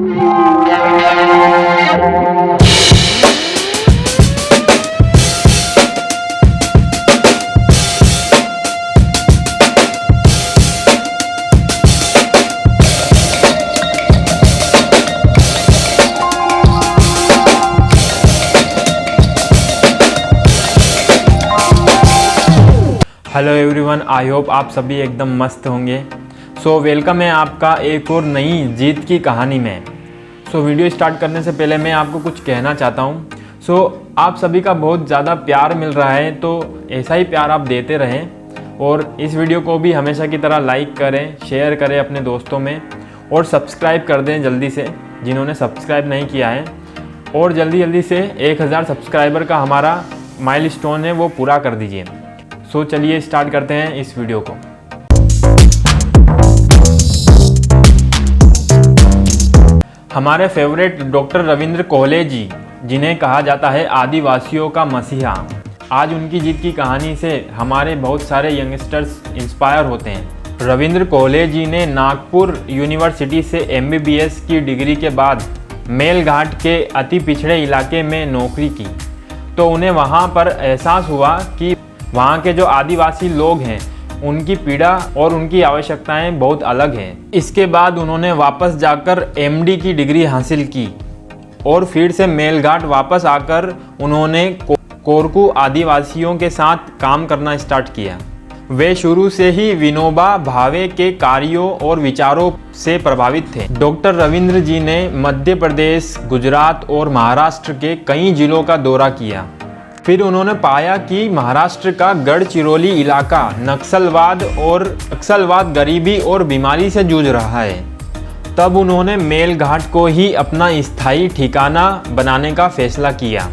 Hello everyone, I hope आप सभी एकदम मस्त होंगे। सो वेलकम है आपका एक और नई जीत की कहानी में। वीडियो स्टार्ट करने से पहले मैं आपको कुछ कहना चाहता हूँ। आप सभी का बहुत ज़्यादा प्यार मिल रहा है, तो ऐसा ही प्यार आप देते रहें और इस वीडियो को भी हमेशा की तरह लाइक करें, शेयर करें अपने दोस्तों में और सब्सक्राइब कर दें जल्दी से जिन्होंने सब्सक्राइब नहीं किया है। और जल्दी से 1000 सब्सक्राइबर का हमारा माइलस्टोन है वो पूरा कर दीजिए। चलिए स्टार्ट करते हैं इस वीडियो को। हमारे फेवरेट डॉक्टर रविंद्र कोहले जी, जिन्हें कहा जाता है आदिवासियों का मसीहा, आज उनकी जीत की कहानी से हमारे बहुत सारे यंगस्टर्स इंस्पायर होते हैं। रविंद्र कोहले जी ने नागपुर यूनिवर्सिटी से MBBS की डिग्री के बाद मेलघाट के अति पिछड़े इलाके में नौकरी की, तो उन्हें वहाँ पर एहसास हुआ कि वहाँ के जो आदिवासी लोग हैं उनकी पीड़ा और उनकी आवश्यकताएं बहुत अलग हैं। इसके बाद उन्होंने वापस जाकर MD की डिग्री हासिल की और फिर से मेलघाट वापस आकर उन्होंने कोरकू आदिवासियों के साथ काम करना स्टार्ट किया। वे शुरू से ही विनोबा भावे के कार्यों और विचारों से प्रभावित थे। डॉक्टर रविंद्र जी ने मध्य प्रदेश, गुजरात और महाराष्ट्र के कई जिलों का दौरा किया। फिर उन्होंने पाया कि महाराष्ट्र का गढ़चिरौली इलाका नक्सलवाद, गरीबी और बीमारी से जूझ रहा है। तब उन्होंने मेलघाट को ही अपना स्थायी ठिकाना बनाने का फैसला किया।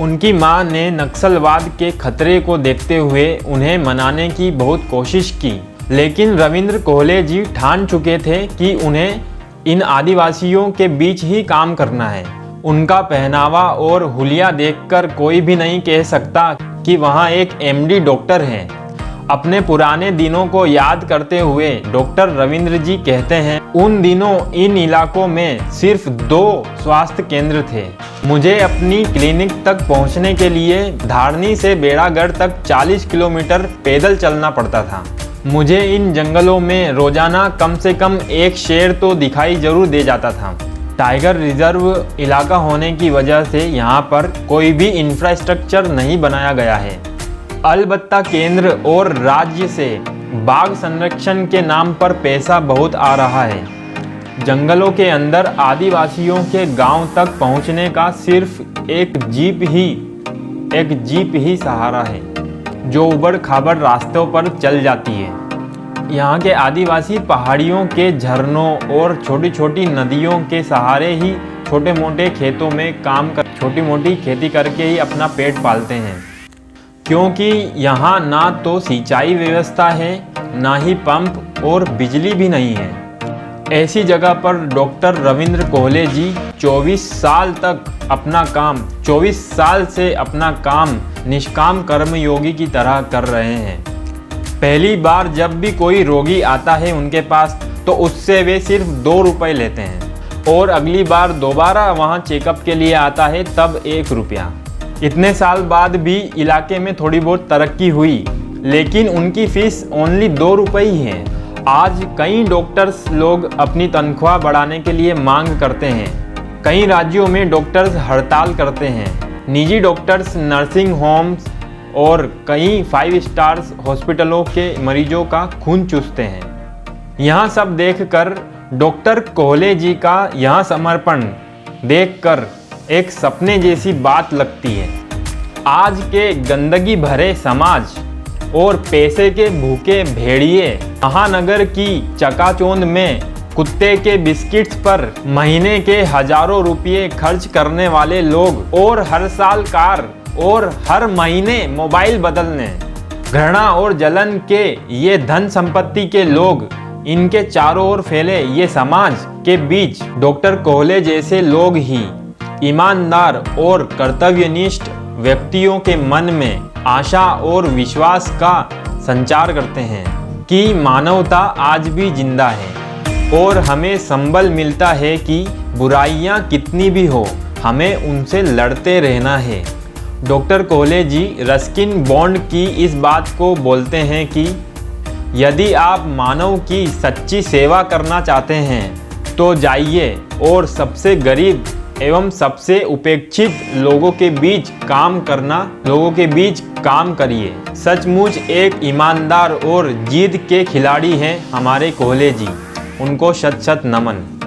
उनकी मां ने नक्सलवाद के खतरे को देखते हुए उन्हें मनाने की बहुत कोशिश की, लेकिन रविंद्र कोहले जी ठान चुके थे कि उन्हें इन आदिवासियों के बीच ही काम करना है। उनका पहनावा और हुलिया देखकर कोई भी नहीं कह सकता कि वहाँ एक MD डॉक्टर हैं। अपने पुराने दिनों को याद करते हुए डॉक्टर रविंद्र जी कहते हैं, उन दिनों इन इलाकों में सिर्फ 2 स्वास्थ्य केंद्र थे। मुझे अपनी क्लिनिक तक पहुँचने के लिए धारनी से बेड़ागढ़ तक 40 किलोमीटर पैदल चलना पड़ता था। मुझे इन जंगलों में रोजाना कम से कम एक शेर तो दिखाई जरूर दे जाता था। टाइगर रिजर्व इलाका होने की वजह से यहाँ पर कोई भी इंफ्रास्ट्रक्चर नहीं बनाया गया है। अलबत्ता केंद्र और राज्य से बाघ संरक्षण के नाम पर पैसा बहुत आ रहा है। जंगलों के अंदर आदिवासियों के गांव तक पहुँचने का सिर्फ एक जीप ही सहारा है, जो उबड़ खाबड़ रास्तों पर चल जाती है। यहाँ के आदिवासी पहाड़ियों के झरनों और छोटी छोटी नदियों के सहारे ही छोटे मोटे खेतों में छोटी मोटी खेती करके ही अपना पेट पालते हैं, क्योंकि यहाँ ना तो सिंचाई व्यवस्था है, ना ही पंप और बिजली भी नहीं है। ऐसी जगह पर डॉक्टर रविंद्र कोहले जी 24 साल से अपना काम निष्काम कर्मयोगी की तरह कर रहे हैं। पहली बार जब भी कोई रोगी आता है उनके पास, तो उससे वे सिर्फ 2 रुपए लेते हैं और अगली बार दोबारा वहाँ चेकअप के लिए आता है तब 1 रुपया। इतने साल बाद भी इलाके में थोड़ी बहुत तरक्की हुई, लेकिन उनकी फीस ओनली 2 रुपए ही है। आज कई डॉक्टर्स लोग अपनी तनख्वाह बढ़ाने के लिए मांग करते हैं। कई राज्यों में डॉक्टर्स हड़ताल करते हैं। निजी डॉक्टर्स नर्सिंग होम्स और कई 5 स्टार्स हॉस्पिटलों के मरीजों का खून चूसते हैं। यह सब देखकर डॉक्टर कोहले जी का यह समर्पण देखकर एक सपने जैसी बात लगती है। आज के गंदगी भरे समाज और पैसे के भूखे भेड़िए महानगर की चकाचौंध में कुत्ते के बिस्किट्स पर महीने के हजारों रुपये खर्च करने वाले लोग और हर साल कार और हर महीने मोबाइल बदलने, घृणा और जलन के ये धन संपत्ति के लोग, इनके चारों ओर फैले ये समाज के बीच डॉक्टर कोहले जैसे लोग ही ईमानदार और कर्तव्यनिष्ठ व्यक्तियों के मन में आशा और विश्वास का संचार करते हैं कि मानवता आज भी जिंदा है और हमें संबल मिलता है कि बुराइयां कितनी भी हो, हमें उनसे लड़ते रहना है। डॉक्टर कोहले जी रस्किन बॉन्ड की इस बात को बोलते हैं कि यदि आप मानव की सच्ची सेवा करना चाहते हैं तो जाइए और सबसे गरीब एवं सबसे उपेक्षित लोगों के बीच काम करिए। सचमुच एक ईमानदार और जीत के खिलाड़ी हैं हमारे कोहले जी, उनको शत शत नमन।